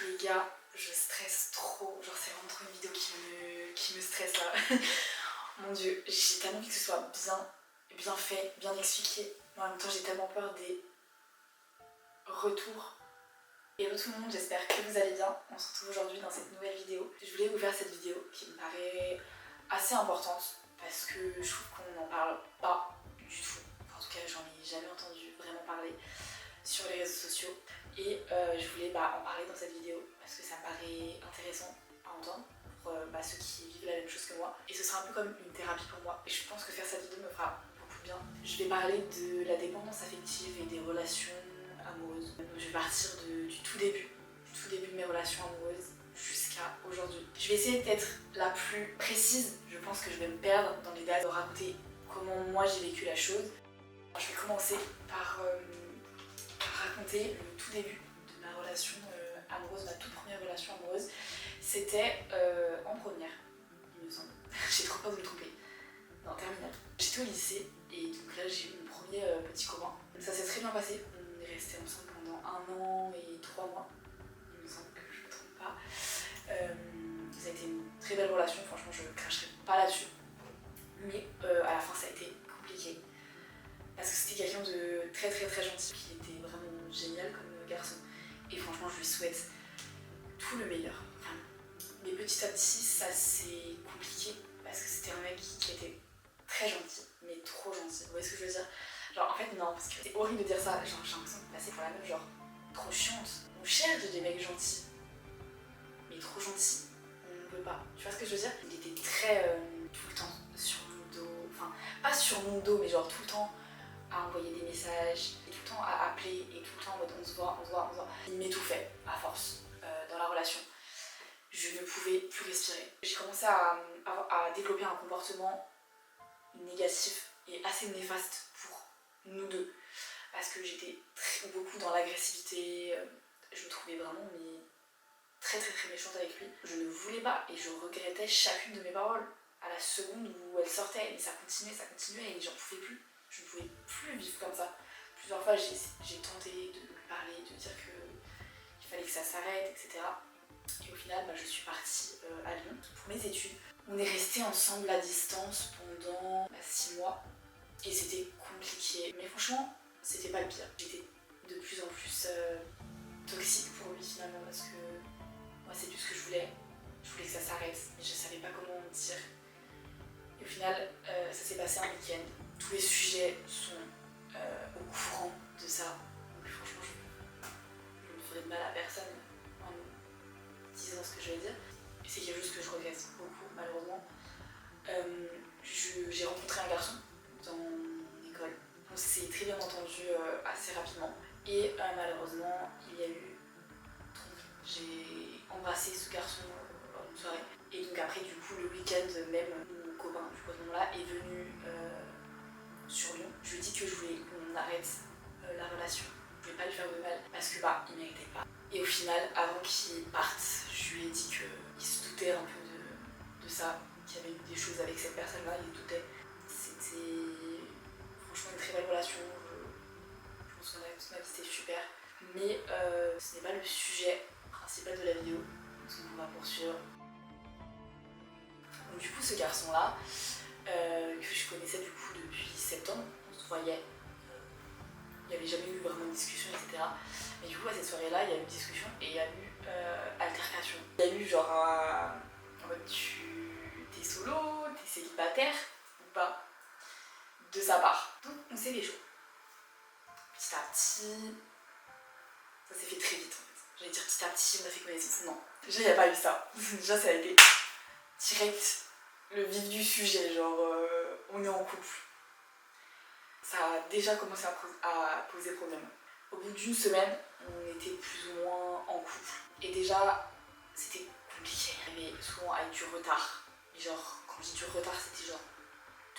Les gars, je stresse trop, genre c'est vraiment trop une vidéo qui me stresse là. Mon dieu, j'ai tellement envie que ce soit bien fait, bien expliqué, mais en même temps j'ai tellement peur des retours. Hello tout le monde, j'espère que vous allez bien. On se retrouve aujourd'hui dans cette nouvelle vidéo. Je voulais vous faire cette vidéo qui me paraît assez importante parce que je trouve qu'on n'en parle pas du tout. En tout cas, j'en ai jamais entendu vraiment parler sur les réseaux sociaux. Et je voulais en parler dans cette vidéo parce que ça me paraît intéressant à entendre pour ceux qui vivent la même chose que moi. Et ce sera un peu comme une thérapie pour moi. Et je pense que faire cette vidéo me fera beaucoup de bien. Je vais parler de la dépendance affective et des relations amoureuses. Je vais partir du tout début de mes relations amoureuses jusqu'à aujourd'hui. Je vais essayer d'être la plus précise. Je pense que je vais me perdre dans les détails de raconter comment moi j'ai vécu la chose. Je vais commencer par raconter le tout début de ma relation amoureuse, ma toute première relation amoureuse. C'était en première, il me semble. J'ai trop peur de me tromper. Non, terminale. J'étais au lycée et donc là j'ai eu mon premier petit copain. Ça s'est très bien passé. On est restés ensemble pendant 1 an et 3 mois. Il me semble que je ne me trompe pas. Ça a été une très belle relation, franchement je ne cracherai pas là-dessus. Mais à la fin ça a été compliqué. Parce que c'était quelqu'un de très gentil, qui était vraiment génial comme garçon. Et franchement je lui souhaite tout le meilleur. Vraiment. Mais petit à petit ça s'est compliqué parce que c'était un mec qui était très gentil, mais trop gentil. Vous voyez ce que je veux dire? Genre en fait non, parce que c'est horrible de dire ça. Genre j'ai l'impression de passer pour la meuf genre trop chiante. On cherche des mecs gentils, mais trop gentils, on ne peut pas. Tu vois ce que je veux dire? Il était très tout le temps sur mon dos, enfin pas sur mon dos, mais genre tout le temps à envoyer des messages, et tout le temps à appeler, et tout le temps en mode on se voit. Il m'étouffait à force dans la relation. Je ne pouvais plus respirer. J'ai commencé à développer un comportement négatif et assez néfaste pour nous deux. Parce que j'étais beaucoup dans l'agressivité, je me trouvais vraiment très méchante avec lui. Je ne voulais pas et je regrettais chacune de mes paroles. À la seconde où elles sortaient, mais ça continuait et j'en pouvais plus. Je ne pouvais plus vivre comme ça. Plusieurs fois j'ai tenté de lui parler, de dire qu'il fallait que ça s'arrête, etc. Et au final, je suis partie à Lyon pour mes études. On est restés ensemble à distance pendant 6 mois et c'était compliqué. Mais franchement, c'était pas le pire. J'étais de plus en plus toxique pour lui finalement parce que moi c'est tout ce que je voulais. Je voulais que ça s'arrête, mais je savais pas comment dire. Et au final, ça s'est passé un week-end. Tous les sujets sont au courant de ça. Donc franchement, je ne ferai de mal à personne en disant ce que je vais dire. Et c'est quelque chose que je regrette beaucoup, malheureusement. J'ai rencontré un garçon dans mon école. On s'est très bien entendu assez rapidement. Et malheureusement, il y a eu tromperie. J'ai embrassé ce garçon lors d'une soirée. Et donc après, du coup, le week-end même, mon copain, du coup, à ce moment-là, est venu sur Lyon. Je lui ai dit que je voulais qu'on arrête la relation. Je voulais pas lui faire de mal parce que il méritait pas. Et au final, avant qu'il parte, je lui ai dit qu'il se doutait un peu de ça, qu'il y avait eu des choses avec cette personne-là, il se doutait. C'était franchement une très belle relation. Je pense qu'on a toute ma vie, c'était super. Mais ce n'est pas le sujet principal de la vidéo, donc on va poursuivre. Donc du coup, ce garçon-là, que je connaissais du coup depuis septembre, on se voyait. Il n'y avait jamais eu vraiment de discussion, etc. Mais du coup, à cette soirée-là, il y a eu discussion et il y a eu altercation. Il y a eu genre en mode t'es solo, t'es célibataire ou pas, de sa part. Donc on s'est fait chaud. Petit à petit, ça s'est fait très vite en fait. J'allais dire petit à petit, on a fait connaissance. Non, déjà il n'y a pas eu ça. Déjà ça a été direct le vif du sujet, genre on est en couple. Ça a déjà commencé à poser problème. Au bout d'une semaine, on était plus ou moins en couple. Et déjà, c'était compliqué. Il y avait souvent avec du retard. Et genre, quand je dis du retard, c'était genre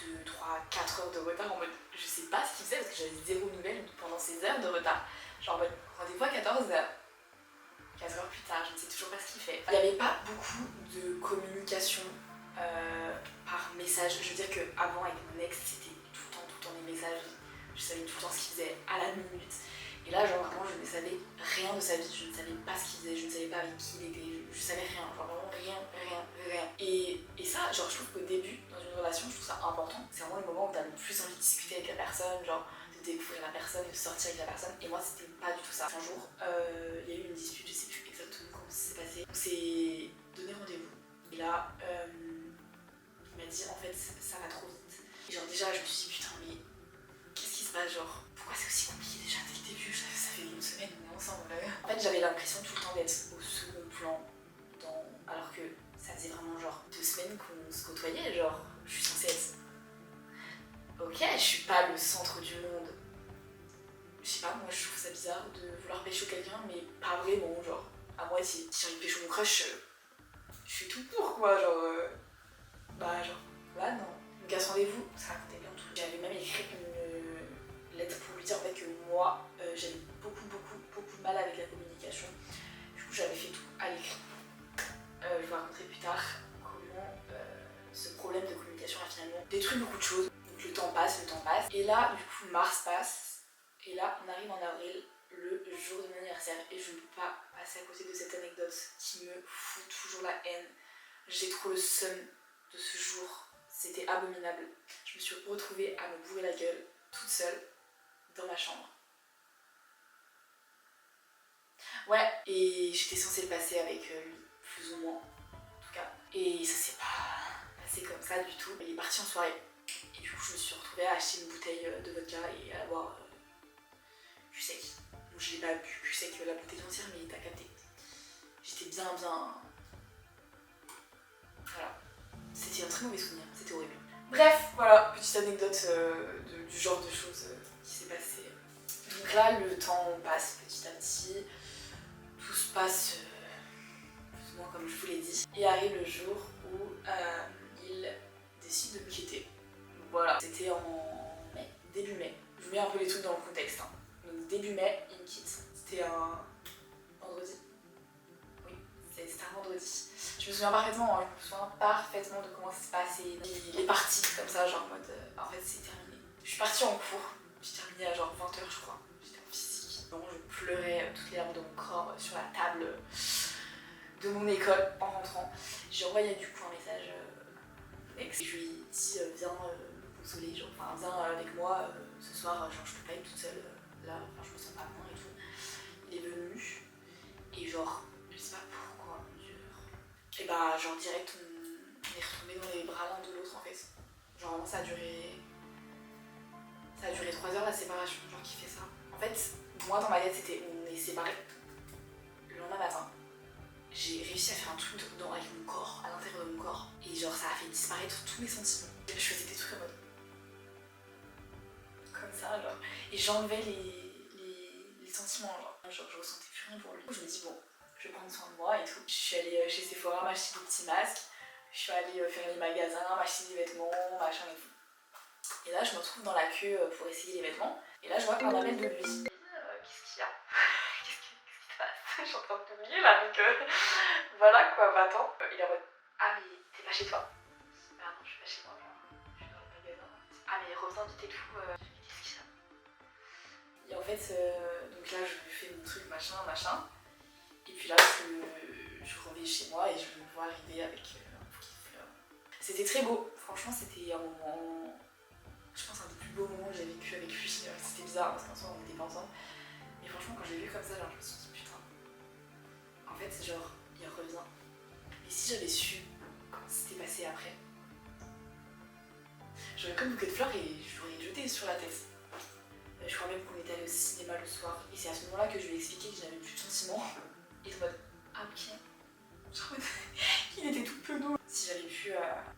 2, 3, 4 heures de retard en mode je sais pas ce qu'il faisait parce que j'avais 0 nouvelles pendant ces heures de retard. Genre en mode rendez-vous à 14h. 4 heures plus tard, je ne sais toujours pas ce qu'il fait. Il n'y avait pas beaucoup de communication par message. Je veux dire qu'avant avec mon ex, c'était tout le temps des messages. Je savais tout le temps ce qu'il faisait à la minute. Et là, genre vraiment, je ne savais rien de sa vie. Je ne savais pas ce qu'il faisait, je ne savais pas avec qui il était, je savais rien, genre vraiment rien. Et ça, genre je trouve qu'au début, dans une relation, je trouve ça important. C'est vraiment le moment où t'as le plus envie de discuter avec la personne, genre de découvrir la personne, de sortir avec la personne. Et moi, c'était pas du tout ça. Un jour, il y a eu une dispute, je sais plus exactement comment ça s'est passé. On s'est donné rendez-vous. Et là, il m'a dit en fait, ça va trop vite. Et genre déjà, je me suis dit putain, mais qu'est-ce qui se passe, genre pourquoi c'est aussi compliqué déjà dès le début? Ça fait une semaine, on est ensemble. En fait, j'avais l'impression tout le temps d'être au second plan, alors que ça faisait vraiment genre 2 semaines qu'on se côtoyait, genre je suis censée être... Ok, je suis pas le centre du monde. Je sais pas, moi je trouve ça bizarre de vouloir pécho quelqu'un, mais pas vraiment, genre à moitié. Si j'ai envie de pécho mon crush, je suis tout pour quoi, genre... Bah genre, là non. Donc à ce rendez-vous, ça racontait bien tout. J'avais même écrit une lettre pour lui dire en fait que moi, j'avais beaucoup de mal avec la communication. Du coup j'avais fait tout à l'écrit. Je vous raconterai plus tard comment ce problème de communication a finalement détruit beaucoup de choses. Donc le temps passe. Et là, du coup, mars passe. Et là, on arrive en avril, le jour de mon anniversaire. Et je ne peux pas passer à côté de cette anecdote qui me fout toujours la haine. J'ai trop le seum de ce jour. C'était abominable. Je me suis retrouvée à me bourrer la gueule, toute seule, dans ma chambre. Ouais, et j'étais censée le passer avec lui, plus ou moins, en tout cas. Et ça s'est pas passé comme ça du tout. Il est parti en soirée. Et du coup, je me suis retrouvée à acheter une bouteille de vodka et à boire cul sec. Donc je l'ai pas bu cul sec la bouteille entière, mais t'as capté. J'étais bien... Voilà. C'était un très mauvais souvenir, c'était horrible. Bref, voilà, petite anecdote du genre de choses qui s'est passé. Donc là, le temps passe petit à petit. Tout se passe plus ou moins comme je vous l'ai dit. Et arrive le jour où il décide de me quitter. Voilà, c'était en mai, début mai. Je vous mets un peu les trucs dans le contexte. Hein. Donc début mai, il me quitte. C'était un vendredi. Oui, c'était un vendredi. Je me souviens parfaitement, hein, je me souviens parfaitement de comment ça s'est passé. Il est parti comme ça, genre en mode en fait c'est terminé. Je suis partie en cours, j'ai terminé à genre 20h je crois. J'étais en physique. Donc je pleurais toutes les larmes de mon corps sur la table de mon école en rentrant. J'ai envoyé du coup un message ex. Je lui ai dit viens me consoler, genre enfin viens avec moi ce soir, genre je peux pas être toute seule là, enfin je me sens pas bien et tout. Il est venu et genre je sais pas pourquoi, mon dieu. Et bah genre direct on est retombés dans les bras l'un de l'autre en fait. Genre vraiment ça a duré 3 heures la séparation, genre qui fait ça. En fait, moi dans ma tête c'était on est séparés. Le lendemain matin, j'ai réussi à faire un truc avec mon corps, à l'intérieur de mon corps. Et genre ça a fait disparaître tous mes sentiments. Je faisais des trucs en mode comme ça genre. Et j'enlevais les sentiments genre je ressentais plus rien pour lui. Je me dis bon, je vais prendre soin de moi et tout. Je suis allée chez Sephora m'acheter des petits masques. Je suis allée faire les magasins, m'acheter des vêtements, machin et tout. Et là je me retrouve dans la queue pour essayer les vêtements. Et là je vois un appel de lui. Qu'est-ce qu'il y a? Qu'est-ce qui se passe? Je suis en train de t'oublier là donc voilà quoi, va-t'en. Il est en mode ah mais t'es pas chez toi? Ah non je suis pas chez moi, je suis dans le magasin. Ah mais reviens vite et tout, qu'est-ce qu'il y a? Et en fait donc là je fais mon truc machin. Et puis là je reviens chez moi et je me vois arriver avec un kiff. C'était très beau, franchement c'était un moment, je pense un des plus beaux moments que j'ai vécu avec lui. C'était bizarre parce qu'en soi on n'était pas ensemble. Mais franchement quand j'ai vu comme ça, genre, je me suis dit putain, en fait c'est genre il revient. Et si j'avais su comment c'était passé après, j'aurais comme une bouquet de fleurs et je l'aurais jeté sur la tête. Je crois même qu'on était allé au cinéma le soir et c'est à ce moment là que je lui ai expliqué que je n'avais plus de sentiments. Et en mode ah ok. Il était tout penaud. Si j'avais pu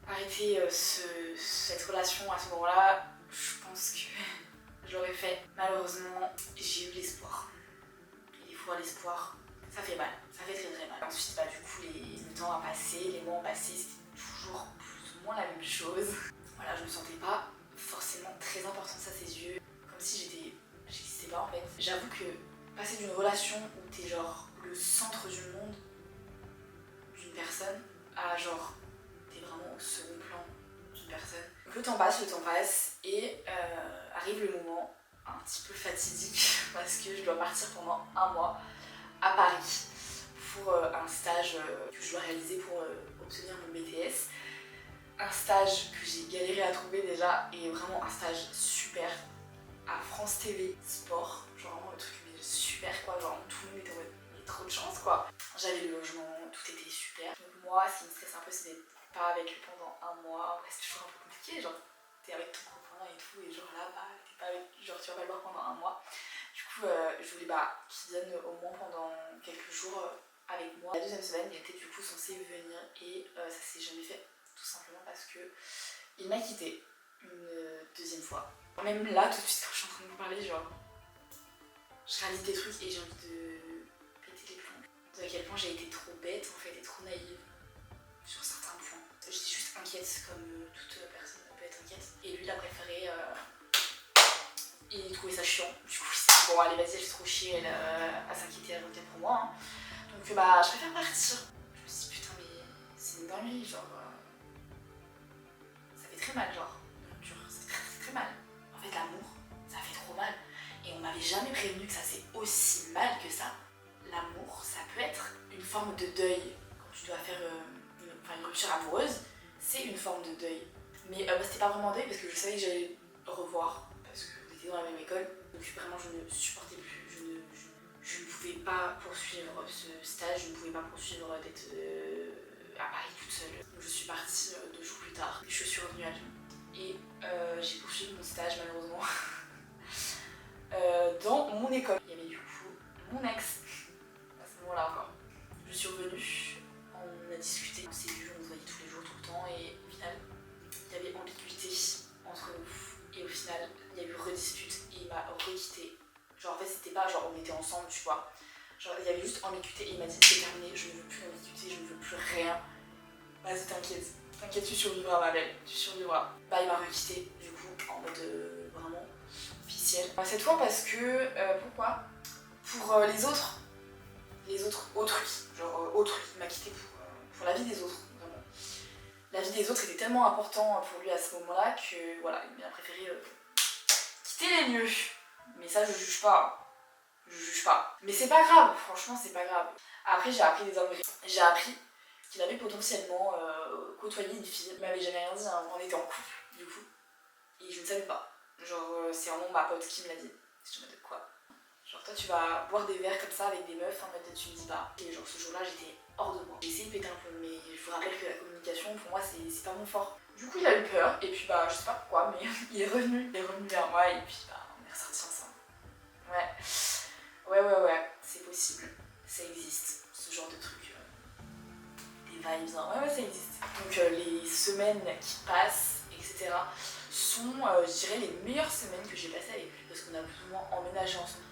arrêter cette relation à ce moment-là, je pense que j'aurais fait. Malheureusement, j'ai eu l'espoir. Et des fois, l'espoir, ça fait mal. Ça fait très mal. Ensuite, bah, du coup, le temps a passé, les mois ont passé, c'était toujours plus ou moins la même chose. Voilà, je me sentais pas forcément très importante à ses yeux. Comme si j'existais pas en fait. J'avoue que passer d'une relation où t'es genre le centre du monde d'une personne à genre t'es vraiment au second plan d'une personne. Donc le temps passe et arrive le moment un petit peu fatidique parce que je dois partir pendant un mois à Paris pour un un stage que je dois réaliser pour obtenir mon BTS. Un stage que j'ai galéré à trouver déjà et vraiment un stage super à France TV Sport, genre vraiment le truc mais super quoi, genre tout le monde était en mode mais trop de chance quoi. J'avais le logement, tout était super. Donc moi ce qui me stresse un peu c'est d'être pas avec lui pendant un mois, ouais, c'est toujours un peu compliqué, genre t'es avec ton copain et tout et genre là bah t'es pas avec, genre tu vas pas le voir pendant un mois. Du coup je voulais bah qu'il vienne au moins pendant quelques jours avec moi. La deuxième semaine il était du coup censé venir et ça s'est jamais fait, tout simplement parce que il m'a quitté une deuxième fois. Même là tout de suite quand je suis en train de vous parler, genre je réalise des trucs et j'ai envie de péter les plombs. De à quel point j'ai été trop bête en fait et trop naïve sur certains points. J'étais juste inquiète comme toute personne peut être inquiète. Et lui il a préféré, il trouvait ça chiant. Du coup il s'est dit bon allez vas-y j'ai trop chié elle à s'inquiéter pour moi. Hein. Donc bah je préfère partir. Je me suis dit putain mais c'est une dinguerie genre. Ça fait très mal genre. Ça fait très mal. En fait l'amour ça fait trop mal. Et on m'avait jamais prévenu que ça c'est aussi mal que ça. L'amour, ça peut être une forme de deuil. Quand tu dois faire une rupture amoureuse, c'est une forme de deuil. Mais c'était pas vraiment deuil parce que je savais que j'allais revoir. Parce qu'on était dans la même école. Donc vraiment je ne supportais plus. Je ne pouvais pas poursuivre ce stage. Je ne pouvais pas poursuivre d'être à Paris toute seule. Donc je suis partie 2 jours plus tard. Je suis revenue à Lyon. Et j'ai poursuivi mon stage malheureusement. Dans mon école. Il y avait du coup mon ex à ce moment-là encore. Je suis revenue, on a discuté, on s'est vu, on se voyait tous les jours, tout le temps et au final il y avait ambiguïté entre nous et au final il y a eu redispute et il m'a requitté. Genre en fait c'était pas genre on était ensemble tu vois. Genre il y avait juste ambiguïté et il m'a dit c'est terminé, je ne veux plus d'ambiguïté, je ne veux plus rien. Vas-y t'inquiète, t'inquiète tu survivras ma belle, tu survivras. Bah il m'a requitté du coup en mode vraiment officiel. Cette fois parce que, pourquoi? Pour les autres autrui, genre autrui, il m'a quitté pour la vie des autres, vraiment. La vie des autres était tellement important pour lui à ce moment-là que voilà, il a préféré quitter les lieux. Mais ça je juge pas, je juge pas. Mais c'est pas grave, franchement c'est pas grave. Après j'ai appris des dingueries, j'ai appris qu'il avait potentiellement côtoyé une fille, il m'avait jamais rien dit, hein. On était en couple du coup, et je ne savais pas. Genre c'est vraiment ma pote qui me l'a dit. Je me dis quoi? Genre toi tu vas boire des verres comme ça avec des meufs en mode tu me dis pas. Et genre ce jour-là j'étais hors de moi. J'ai essayé de péter un peu mais je vous rappelle que la communication pour moi c'est pas mon fort. Du coup il a eu peur et puis bah je sais pas pourquoi mais il est revenu vers moi et puis bah on est ressortis ensemble. Ouais, c'est possible. Ça existe, ce genre de truc. Des vibes, hein. Ouais ça existe. Donc les semaines qui passent, etc. sont je dirais les meilleures semaines que j'ai passées avec lui parce qu'on a plus ou moins emménagé ensemble.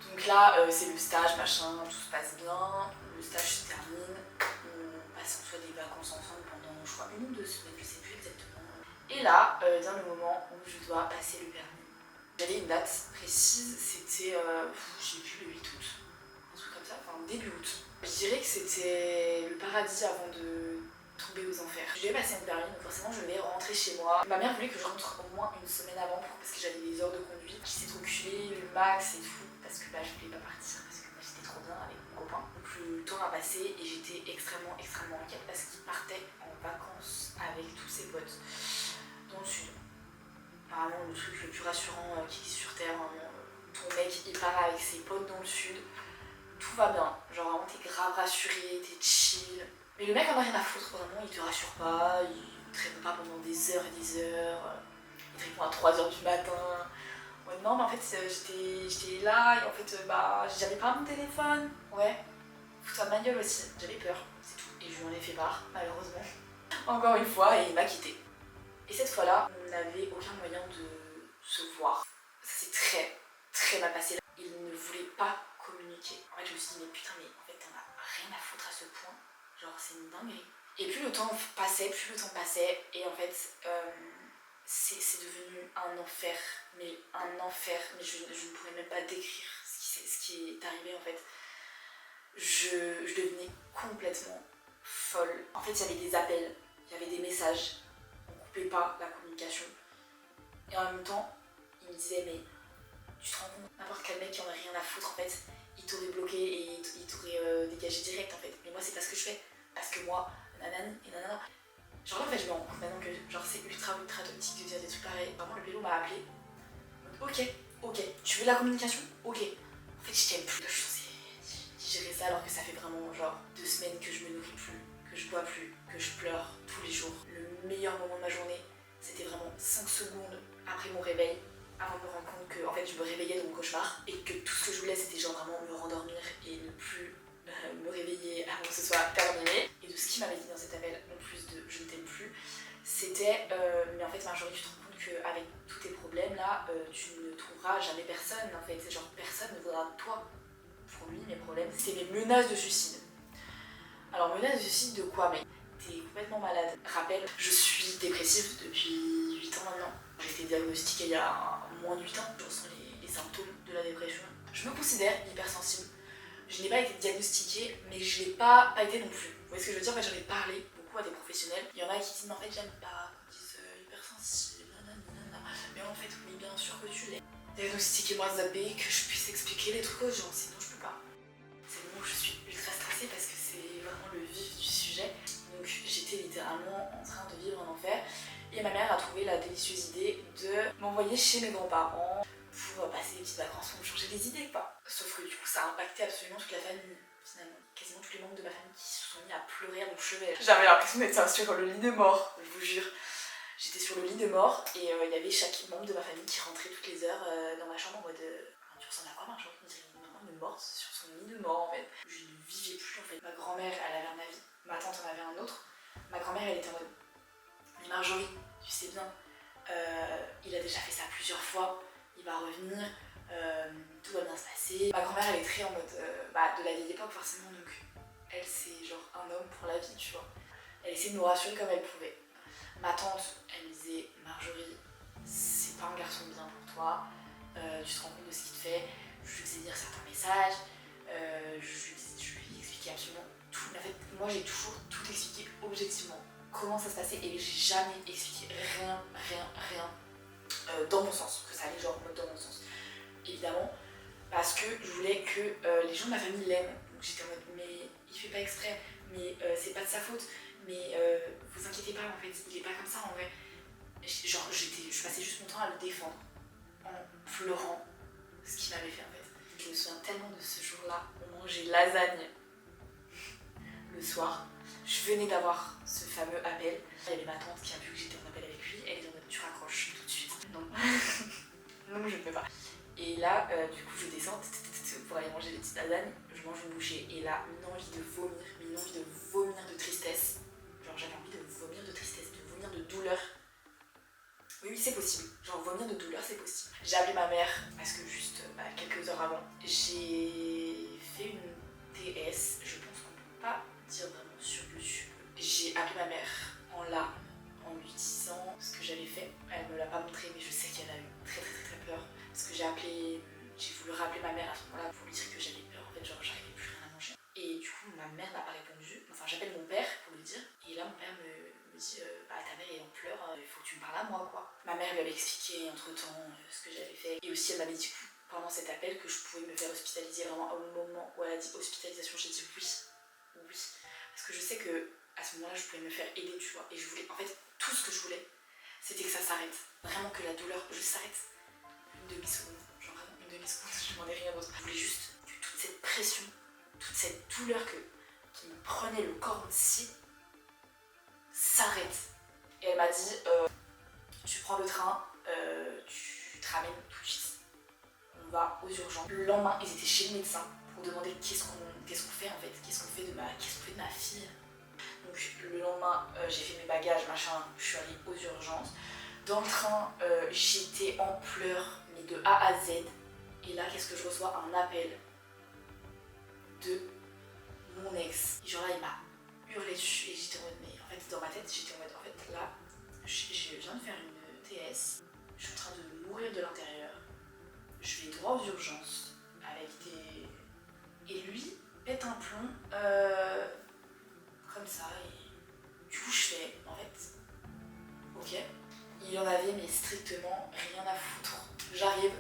Donc là, c'est le stage, machin, tout se passe bien, le stage se termine, on passe en soi des vacances ensemble pendant, je crois, 1 ou 2 semaines, je sais plus exactement. Et là, vient le moment où je dois passer le permis. J'avais une date précise, c'était, je sais plus, le 8 août, un truc comme ça, enfin début août. Je dirais que c'était le paradis avant de tomber aux enfers. Je devais passer mon permis, donc forcément je vais rentrer chez moi. Ma mère voulait que je rentre au moins 1 semaine avant parce que j'avais des heures de conduite. J'essayais de reculer le max et tout parce que bah, je voulais pas partir parce que bah, j'étais trop bien avec mon copain. Donc le temps a passé et j'étais extrêmement inquiète parce qu'il partait en vacances avec tous ses potes dans le sud. Apparemment le truc le plus rassurant qui existe sur terre, ton mec il part avec ses potes dans le sud, tout va bien, genre vraiment t'es grave rassuré, t'es chill. Mais le mec en a rien à foutre, vraiment, il te rassure pas, il te répond pas pendant des heures et des heures, il te répond à 3h du matin. Ouais, non, mais en fait, j'étais là et en fait, bah, j'avais pas mon téléphone. Ouais, fous-toi de ma gueule aussi, j'avais peur, c'est tout. Et je lui en ai fait part, malheureusement, encore une fois, et il m'a quitté. Et cette fois-là, on n'avait aucun moyen de se voir. Ça s'est très mal passé. Il ne voulait pas communiquer. En fait, je me suis dit, mais putain, mais en fait, t'en as rien à foutre à ce point. Genre c'est une dinguerie. Et plus le temps passait, et en fait c'est devenu un enfer, mais je ne pourrais même pas décrire ce qui est arrivé en fait. Je devenais complètement folle. En fait il y avait des appels, il y avait des messages, on coupait pas la communication. Et en même temps, il me disait mais tu te rends compte, n'importe quel mec qui en a rien à foutre en fait, il t'aurait bloqué et il t'aurait dégagé direct en fait. Mais moi c'est Vraiment le pélo m'a appelé. Ok, tu veux la communication? Ok. En fait je t'aime plus. Je suis digérer ça alors que ça fait vraiment genre 2 semaines que je me nourris plus, que je bois plus, que je pleure tous les jours. Le meilleur moment de ma journée, c'était vraiment 5 secondes après mon réveil, avant de me rendre compte que en fait je me réveillais de mon cauchemar et que tout ce que je voulais c'était genre vraiment me rendormir et ne plus me réveiller avant que ce soit terminé. Et de ce qu'il m'avait dit dans cet appel, en plus de je ne t'aime plus, c'était mais en fait Marjorie, tu te rends compte qu'avec tous tes problèmes là, tu ne trouveras jamais personne en fait, c'est genre personne ne voudra de toi. Pour lui, mes problèmes, c'est mes menaces de suicide. Alors, menaces de suicide de quoi, mec? T'es complètement malade. Rappel, je suis dépressive depuis 8 ans maintenant. J'ai été diagnostiquée il y a moins de 8 ans. Je ressens les symptômes de la dépression. Je me considère hypersensible. Je n'ai pas été diagnostiquée, mais je l'ai pas été non plus. Vous voyez ce que je veux dire? En fait, j'en ai parlé beaucoup à des professionnels. Il y en a qui disent, mais en fait, j'aime pas qu'on dise hypersensible, nanana. Mais en fait, oui, bien sûr que tu l'es. Diagnostiquez-moi zappé, que je puisse expliquer les trucs aux gens, sinon je peux pas. C'est le moment où je suis ultra stressée parce que c'est vraiment le vif du sujet. Donc j'étais littéralement en train de vivre un enfer. Et ma mère a trouvé la délicieuse idée de m'envoyer chez mes grands-parents pour passer des petites vacances, pour me changer les idées quoi. Sauf que du coup ça a impacté absolument toute la famille finalement. Quasiment tous les membres de ma famille qui se sont mis à pleurer à mon chevet. J'avais l'impression d'être sur le lit de mort, je vous jure. J'étais sur le lit de mort et il y avait chaque membre de ma famille qui rentrait toutes les heures dans ma chambre en mode tu ressembles à quoi Marjorie? On dirait une maman de morte sur son lit de mort en fait. Je ne vivais plus en fait. Ma grand-mère elle avait un avis, ma tante en avait un autre. Ma grand-mère elle était en mode mais Marjorie, tu sais bien, il a déjà fait ça plusieurs fois, il va revenir, tout va bien se passer. Ma grand-mère elle est très en mode de la vieille époque forcément, donc elle c'est genre un homme pour la vie tu vois. Elle essayait de nous rassurer comme elle pouvait. Ma tante, elle me disait Marjorie, c'est pas un garçon bien pour toi, tu te rends compte de ce qu'il te fait. Je lui faisais dire certains messages, je lui expliquais absolument tout. En fait, moi j'ai toujours tout expliqué objectivement, comment ça se passait, et j'ai jamais expliqué rien dans mon sens, que ça allait genre en mode dans mon sens. Évidemment, parce que je voulais que les gens de ma famille l'aiment. Donc j'étais en mode mais il fait pas exprès, mais c'est pas de sa faute. Mais vous inquiétez pas, en fait, il est pas comme ça en vrai. Genre, je passais juste mon temps à le défendre en pleurant ce qu'il m'avait fait en fait. Je me souviens tellement de ce jour-là, on mangeait lasagne le soir. Je venais d'avoir ce fameux appel. Il y avait ma tante qui a vu que j'étais en appel avec lui. Elle est en mode tu raccroches tout de suite. Non, non, je ne peux pas. Et là, du coup, je descends pour aller manger des petites lasagnes. Je mange une bouchée et là, une envie de vomir de tristesse. Genre j'avais envie de vomir de tristesse, de vomir de douleur. Oui, c'est possible. Genre vomir de douleur, c'est possible. J'ai appelé ma mère parce que juste quelques heures avant, j'ai fait une TS. Je pense qu'on ne peut pas dire vraiment sur YouTube. J'ai appelé ma mère en larmes en lui disant ce que j'avais fait. Elle me l'a pas montré, mais je sais qu'elle a eu très peur. Parce que j'ai voulu rappeler ma mère à ce moment-là pour lui dire que j'avais peur. En fait, genre j'arrivais plus rien à manger. Et du coup, ma mère n'a pas répondu. Enfin, j'appelle mon père pour lui dire. Et là, mon père me dit ta mère est en pleurs, il faut que tu me parles à moi, quoi. Ma mère lui avait expliqué entre-temps ce que j'avais fait. Et aussi, elle m'avait dit pendant cet appel que je pouvais me faire hospitaliser. Vraiment, au moment où elle a dit hospitalisation, j'ai dit oui. Oui. Parce que je sais que à ce moment-là, je pouvais me faire aider, tu vois. Et je voulais, en fait, tout ce que je voulais, c'était que ça s'arrête. Vraiment que la douleur juste s'arrête. Une demi-seconde. Genre vraiment une demi-seconde, je demandais rien d'autre. Je voulais juste que toute cette pression, toute cette douleur qui me prenait le corps entier s'arrête. Et elle m'a dit tu prends le train, tu te ramènes tout de suite. On va aux urgences. Le lendemain, ils étaient chez le médecin pour demander qu'est-ce qu'on fait en fait, qu'est-ce qu'on fait de ma fille. Donc le lendemain, j'ai fait mes bagages, machin, je suis allée aux urgences. Dans le train, j'étais en pleurs, mais de A à Z. Et là, qu'est-ce que je reçois? Un appel de mon ex. Et genre là, il m'a hurlé dessus et j'étais en mode, mais en fait, dans ma tête, j'étais en mode, en fait, là, je viens de faire une TS, je suis en train de mourir de l'intérieur, je vais droit aux urgences avec des... Et lui pète un plomb, comme ça, et du coup, je fais, en fait, ok. Il y en avait, mais strictement rien à foutre. J'arrive,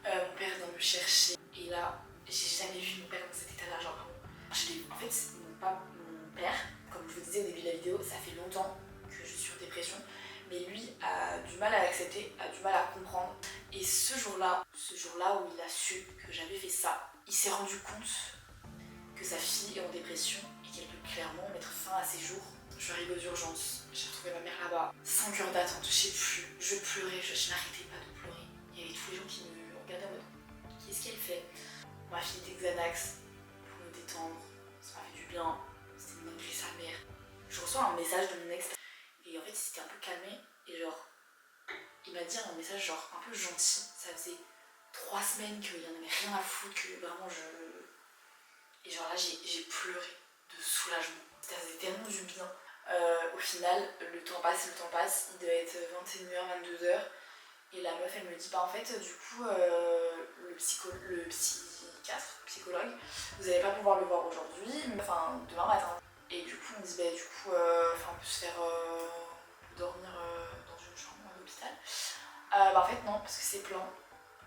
mon père vient me chercher, et là, j'ai jamais vu mon père dans cet état-là, genre, en fait, mon du mal à comprendre. Et ce jour-là où il a su que j'avais fait ça, il s'est rendu compte que sa fille est en dépression et qu'elle peut clairement mettre fin à ses jours. Je suis arrivée aux urgences, j'ai retrouvé ma mère là-bas, 5 heures d'attente, je sais plus, je pleurais, je n'arrêtais pas de pleurer. Il y avait tous les gens qui me regardaient en mode qu'est-ce qu'elle fait? On m'a filé des Xanax pour me détendre, ça m'a fait du bien, c'était une dinguerie sa mère. Je reçois un message de mon ex et en fait il s'était un peu calmé et genre il m'a dit un message genre un peu gentil, ça faisait 3 semaines qu'il en avait rien à foutre, que vraiment Et genre là j'ai pleuré de soulagement, ça faisait tellement du bien. Au final, le temps passe, il doit être 21h, 22h. Et la meuf, elle me dit, bah en fait, du coup, le psychologue, vous allez pas pouvoir le voir aujourd'hui, mais enfin, demain matin. Et du coup, on me dit, bah du coup, on peut se faire dormir dans une chambre à l'hôpital. Bah en fait, non, parce que c'est plein.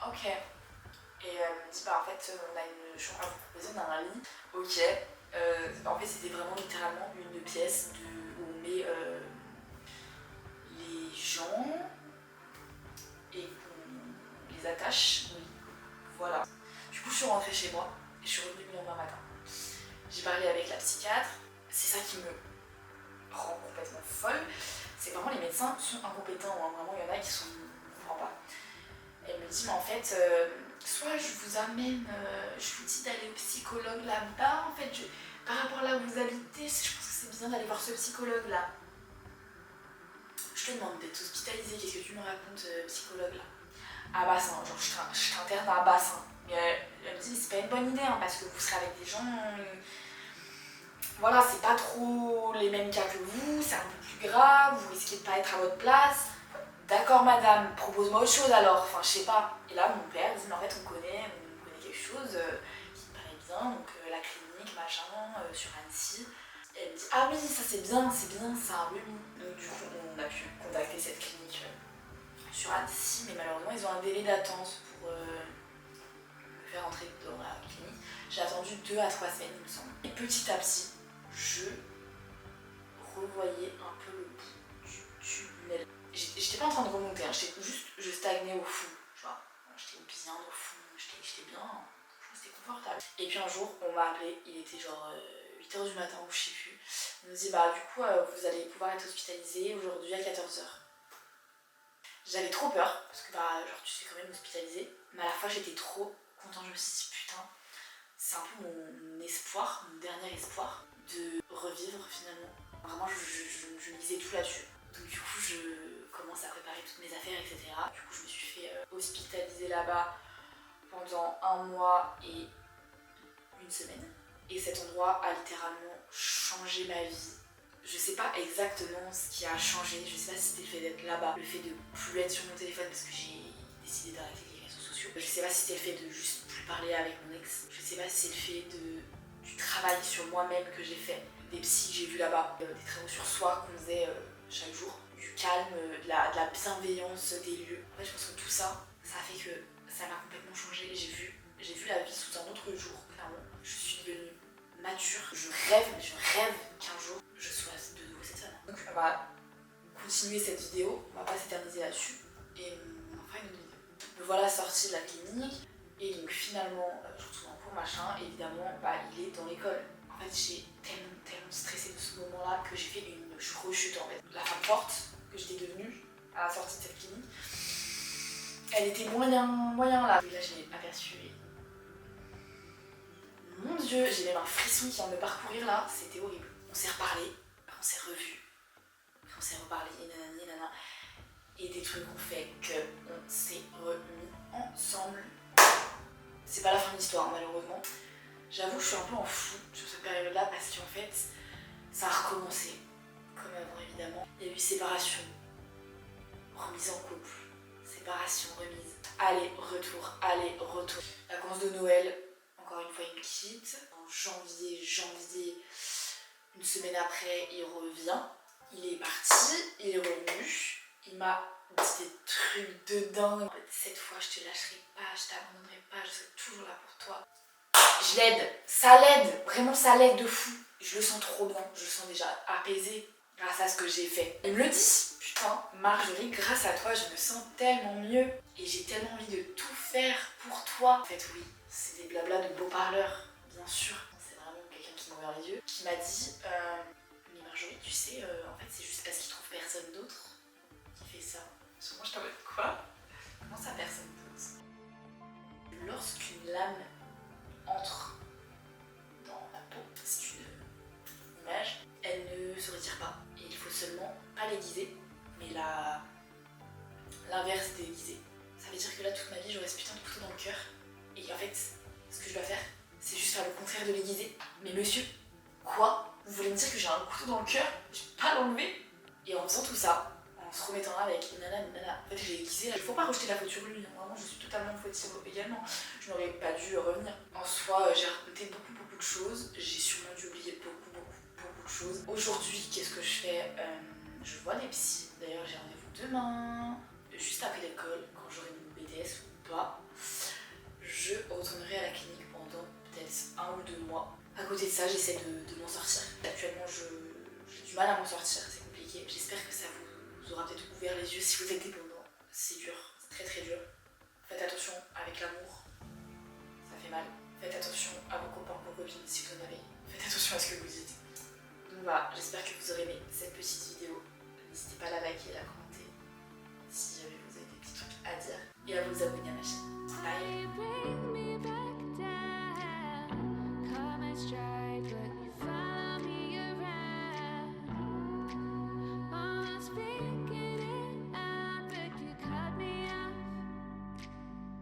Ok. Et elle me dit, bah en fait, on a une chambre à vous proposer, on a un lit. Ok. En fait, c'était vraiment littéralement une pièce où on met les gens et qu'on les attache. Oui. Voilà. Du coup, je suis rentrée chez moi et je suis revenue le lendemain matin. J'ai parlé avec la psychiatre. C'est ça qui me rend complètement folle. C'est vraiment les médecins sont incompétents. Hein. Vraiment, il y en a qui sont. Je comprends pas. Elle me dit, mais en fait, soit je vous amène, je vous dis d'aller au psychologue là-bas. En fait, par rapport à là où vous habitez, je pense que c'est bien d'aller voir ce psychologue-là. Je te demande d'être hospitalisée, qu'est-ce que tu me racontes, psychologue là? À Bassin, genre je t'interne à Bassin. Mais elle me dit, mais c'est pas une bonne idée, hein, parce que vous serez avec des gens. Voilà, c'est pas trop les mêmes cas que vous, c'est un peu plus grave, vous risquez de pas être à votre place. D'accord madame, propose-moi autre chose alors, enfin je sais pas. Et là mon père dit mais en fait on connaît quelque chose qui me paraît bien, donc la clinique, machin, sur Annecy. Et elle me dit ah oui ça c'est bien ça, oui. Donc du coup on a pu contacter cette clinique sur Annecy, mais malheureusement ils ont un délai d'attente pour me faire entrer dans la clinique. J'ai attendu 2 à 3 semaines il me semble. Et petit à petit, je revoyais un peu le bout du tunnel. J'étais pas en train de remonter, hein, je stagnais au fond, tu vois. J'étais bien au fond, j'étais bien, c'était confortable. Et puis un jour, on m'a appelé, il était genre 8h du matin ou je sais plus. On me dit bah du coup vous allez pouvoir être hospitalisé aujourd'hui à 14h. J'avais trop peur, parce que bah genre tu sais quand même hospitalisé, mais à la fois j'étais trop contente, je me suis dit putain, c'est un peu mon espoir, mon dernier espoir de revivre finalement. Vraiment je misais tout là-dessus. Donc du coup je commence à préparer toutes mes affaires, etc. Du coup je me suis fait hospitaliser là-bas pendant 1 mois et 1 semaine. Et cet endroit a littéralement changé ma vie. Je sais pas exactement ce qui a changé, je sais pas si c'était le fait d'être là-bas, le fait de plus être sur mon téléphone parce que j'ai décidé d'arrêter les réseaux sociaux. Je sais pas si c'était le fait de juste plus parler avec mon ex. Je sais pas si c'est le fait du travail sur moi-même que j'ai fait, des psys que j'ai vus là-bas, des travaux sur soi qu'on faisait chaque jour, du calme, de la bienveillance des lieux. En fait, je pense que tout ça, ça a fait que ça m'a complètement changé. J'ai vu la vie sous un autre jour, clairement. Je suis devenue mature. Je rêve qu'un jour je sois de nouveau cette femme. Donc on va continuer cette vidéo, on va pas s'éterniser là-dessus et on en fera une autre vidéo. Me voilà sortie de la clinique et donc finalement je retourne en cours machin, et évidemment il est dans l'école. En fait j'ai tellement stressé de ce moment-là que j'ai fait une rechute en fait. La femme forte que j'étais devenue à la sortie de cette clinique, elle était moyen là. Et là je l'ai aperçue et mon dieu, j'ai même un frisson qui vient de me parcourir là, c'était horrible. On s'est reparlé, on s'est revus, on s'est reparlé, nanana, et des trucs ont fait qu'on s'est remis ensemble. C'est pas la fin de l'histoire malheureusement. J'avoue que je suis un peu en fou sur cette période-là parce qu'en fait, ça a recommencé. Comme avant évidemment. Il y a eu séparation, remise en couple, séparation, remise, aller, retour. Vacances de Noël, encore une fois il me quitte. En janvier, 1 semaine après il revient. Il est parti, il est revenu. Il m'a dit des trucs de dingue. Cette fois je te lâcherai pas, je t'abandonnerai pas, je serai toujours là pour toi. Je l'aide, ça l'aide, vraiment ça l'aide de fou. Je le sens trop bien, je le sens déjà apaisé. grâce à ce que j'ai fait. Il me le dit. Putain, Marjorie, grâce à toi, je me sens tellement mieux. Et j'ai tellement envie de tout faire pour toi. En fait, oui, c'est des blablas de beaux parleurs, bien sûr. C'est vraiment quelqu'un qui m'a ouvert les yeux, qui m'a dit mais Marjorie, tu sais, en fait, c'est juste parce qu'il trouve personne d'autre qui fait ça. Sur moi, je t'en mode quoi? Comment ça, personne d'autre? Lorsqu'une lame entre dans la peau, c'est une image, elle ne se retire pas. Et il faut seulement pas l'aiguiser, mais l'inverse déguisé. Ça veut dire que là, toute ma vie, j'aurais ce putain de couteau dans le cœur. Et en fait, ce que je dois faire, c'est juste faire le contraire de l'aiguiser. Mais monsieur, quoi? Vous voulez me dire que j'ai un couteau dans le cœur? Je peux pas l'enlever? Et en faisant tout ça, en se remettant là avec nana, en fait, j'ai aiguisé. Il faut pas rejeter la faute sur lui. Vraiment, je suis totalement fautive également. Je n'aurais pas dû revenir. En soi, j'ai raconté beaucoup de choses. J'ai sûrement dû oublier beaucoup de choses. Aujourd'hui, qu'est-ce que je fais? Je vois des psys. D'ailleurs, j'ai rendez-vous demain. Juste après l'école, quand j'aurai mon BTS ou pas, je retournerai à la clinique pendant peut-être 1 ou 2 mois. À côté de ça, j'essaie de m'en sortir. Actuellement, j'ai du mal à m'en sortir, c'est compliqué. J'espère que ça vous aura peut-être ouvert les yeux si vous êtes dépendant. C'est dur, c'est très dur. Faites attention avec l'amour, ça fait mal. Faites attention à vos copains, vos copines si vous en avez. Faites attention à ce que vous dites. Donc voilà, j'espère que vous aurez aimé cette petite vidéo. N'hésitez pas à la liker et à commenter si jamais vous avez des petits trucs à dire et à vous abonner à ma chaîne. Bye.